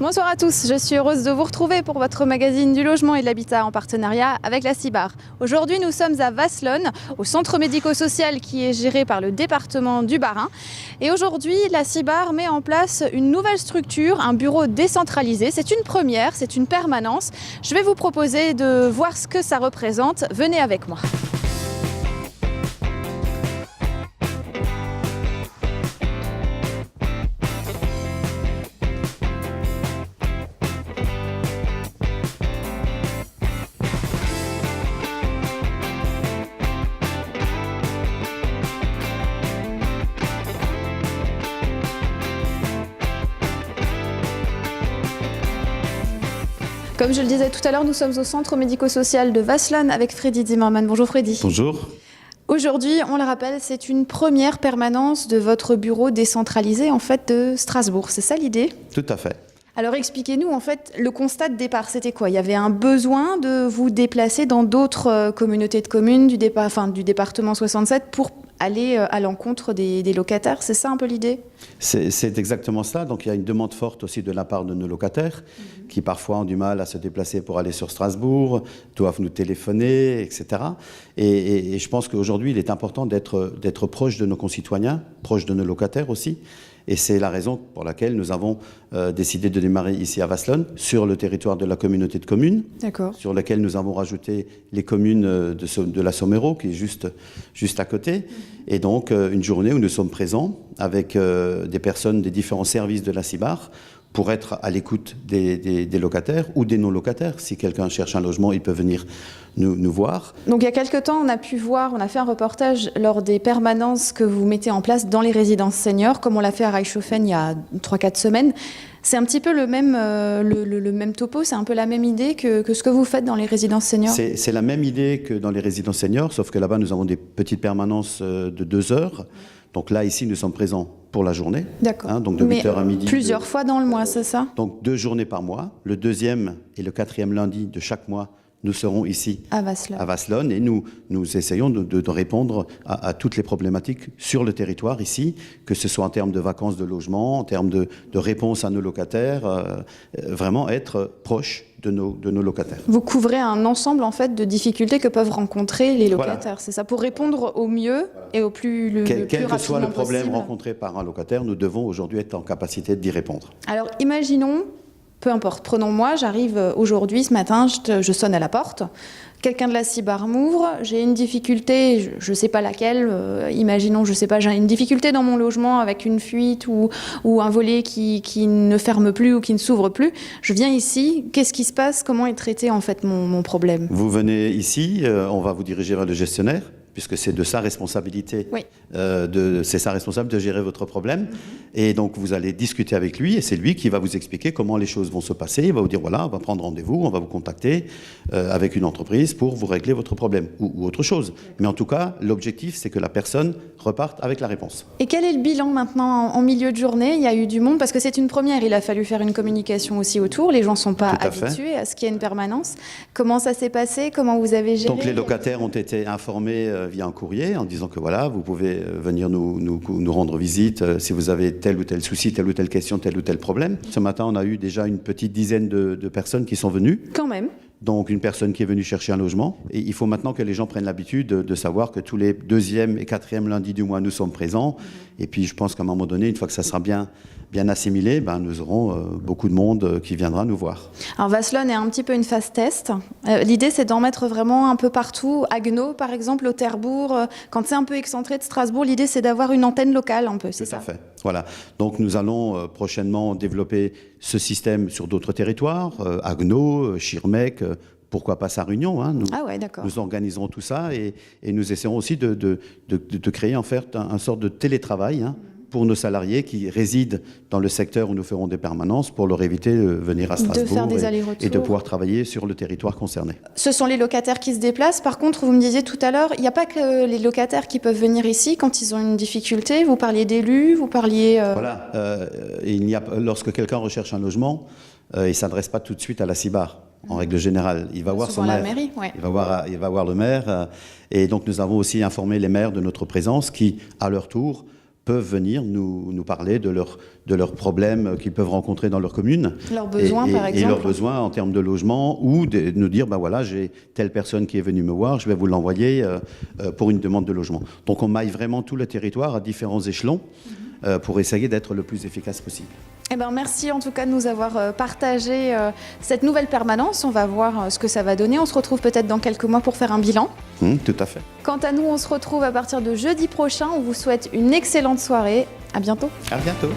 Bonsoir à tous, je suis heureuse de vous retrouver pour votre magazine du logement et de l'habitat en partenariat avec la CIBAR. Aujourd'hui, nous sommes à Vasselonne, au centre médico-social qui est géré par le département du Bas-Rhin. Et aujourd'hui, la CIBAR met en place une nouvelle structure, un bureau décentralisé. C'est une première, c'est une permanence. Je vais vous proposer de voir ce que ça représente. Venez avec moi. Comme je le disais tout à l'heure, nous sommes au centre médico-social de Vasselonne avec Freddy Zimmermann. Bonjour Freddy. Bonjour. Aujourd'hui, on le rappelle, c'est une première permanence de votre bureau décentralisé en fait de Strasbourg. C'est ça l'idée? Tout à fait. Alors expliquez-nous en fait le constat de départ, c'était quoi? Il y avait un besoin de vous déplacer dans d'autres communautés de communes du département 67 pour aller à l'encontre des locataires, c'est ça un peu l'idée? C'est exactement ça. Donc il y a une demande forte aussi de la part de nos locataires qui parfois ont du mal à se déplacer pour aller sur Strasbourg, doivent nous téléphoner, etc. Et je pense qu'aujourd'hui, il est important d'être proche de nos concitoyens, proche de nos locataires aussi. Et c'est la raison pour laquelle nous avons décidé de démarrer ici à Vasselonne, sur le territoire de la communauté de communes, sur lequel nous avons rajouté les communes de la Somméro, qui est juste à côté. Et donc, une journée où nous sommes présents avec des personnes des différents services de la CIBAR pour être à l'écoute des locataires ou des non-locataires. Si quelqu'un cherche un logement, il peut venir nous voir. Donc il y a quelques temps, on a fait un reportage lors des permanences que vous mettez en place dans les résidences seniors, comme on l'a fait à Reichshofen il y a 3-4 semaines. C'est un petit peu le même topo, c'est un peu la même idée que ce que vous faites dans les résidences seniors? C'est la même idée que dans les résidences seniors, sauf que là-bas, nous avons des petites permanences de 2 heures. Donc là, ici, nous sommes présents pour la journée. D'accord. Donc de 8h à midi. Plusieurs fois dans le mois, c'est ça? Donc 2 journées par mois. Le 2e et le 4e lundi de chaque mois, nous serons ici à Vasselonne et nous essayons de répondre à toutes les problématiques sur le territoire ici, que ce soit en termes de vacances de logement, en termes de réponse à nos locataires, vraiment être proche de nos locataires. Vous couvrez un ensemble en fait de difficultés que peuvent rencontrer les locataires, voilà. C'est ça, pour répondre au mieux et au plus rapidement Quel que soit le problème possible. Rencontré par un locataire, nous devons aujourd'hui être en capacité d'y répondre. Alors imaginons, peu importe, prenons-moi, j'arrive aujourd'hui, ce matin, je sonne à la porte, quelqu'un de la CIBAR m'ouvre, j'ai une difficulté, je ne sais pas laquelle, imaginons, je ne sais pas, j'ai une difficulté dans mon logement avec une fuite ou un volet qui ne ferme plus ou qui ne s'ouvre plus. Je viens ici, qu'est-ce qui se passe? Comment est traité en fait mon problème? Vous venez ici, on va vous diriger vers le gestionnaire, puisque c'est de sa responsabilité, oui. C'est sa responsabilité de gérer votre problème. Et donc, vous allez discuter avec lui et c'est lui qui va vous expliquer comment les choses vont se passer. Il va vous dire, voilà, on va prendre rendez-vous, on va vous contacter avec une entreprise pour vous régler votre problème ou autre chose. Mais en tout cas, l'objectif, c'est que la personne reparte avec la réponse. Et quel est le bilan maintenant en milieu de journée? Il y a eu du monde, parce que c'est une première, il a fallu faire une communication aussi autour. Les gens ne sont pas habitués à ce qu'il y ait une permanence. Comment ça s'est passé? Comment vous avez géré? Donc, les locataires ont été informés via un courrier en disant que voilà, vous pouvez venir nous rendre visite si vous avez tel ou tel souci, telle ou telle question, tel ou tel problème. Ce matin, on a eu déjà une petite dizaine de personnes qui sont venues. Quand même. Donc une personne qui est venue chercher un logement. Et il faut maintenant que les gens prennent l'habitude de savoir que tous les 2e et 4e lundis du mois, nous sommes présents. Et puis je pense qu'à un moment donné, une fois que ça sera bien assimilé, nous aurons beaucoup de monde qui viendra nous voir. Alors Vasselonne est un petit peu une phase test. L'idée, c'est d'en mettre vraiment un peu partout. À Haguenau, par exemple, au Terbourg, quand c'est un peu excentré de Strasbourg, l'idée, c'est d'avoir une antenne locale un peu, c'est ça? Tout à fait. Voilà. Donc nous allons prochainement développer ce système sur d'autres territoires, Haguenau, Schirmeck, pourquoi pas Sarre-Union, hein. Nous organiserons tout ça et nous essaierons aussi de créer en fait un sorte de télétravail, hein, pour nos salariés qui résident dans le secteur où nous ferons des permanences pour leur éviter de venir à Strasbourg et de pouvoir travailler sur le territoire concerné. Ce sont les locataires qui se déplacent. Par contre, vous me disiez tout à l'heure, il n'y a pas que les locataires qui peuvent venir ici quand ils ont une difficulté. Vous parliez d'élus, vous parliez... Voilà. Lorsque quelqu'un recherche un logement, il ne s'adresse pas tout de suite à la CIBAR. En règle générale, il va voir son maire, mairie, ouais. il va voir le maire. Et donc, nous avons aussi informé les maires de notre présence qui, à leur tour, peuvent venir nous parler de leurs problèmes qu'ils peuvent rencontrer dans leur commune. Leurs besoins, par exemple. Et leurs besoins en termes de logement, ou de nous dire, ben voilà, j'ai telle personne qui est venue me voir, je vais vous l'envoyer pour une demande de logement. Donc on maille vraiment tout le territoire à différents échelons pour essayer d'être le plus efficace possible. Eh ben, merci en tout cas de nous avoir partagé cette nouvelle permanence. On va voir ce que ça va donner. On se retrouve peut-être dans quelques mois pour faire un bilan. Tout à fait. Quant à nous, on se retrouve à partir de jeudi prochain. On vous souhaite une excellente soirée. À bientôt. À bientôt.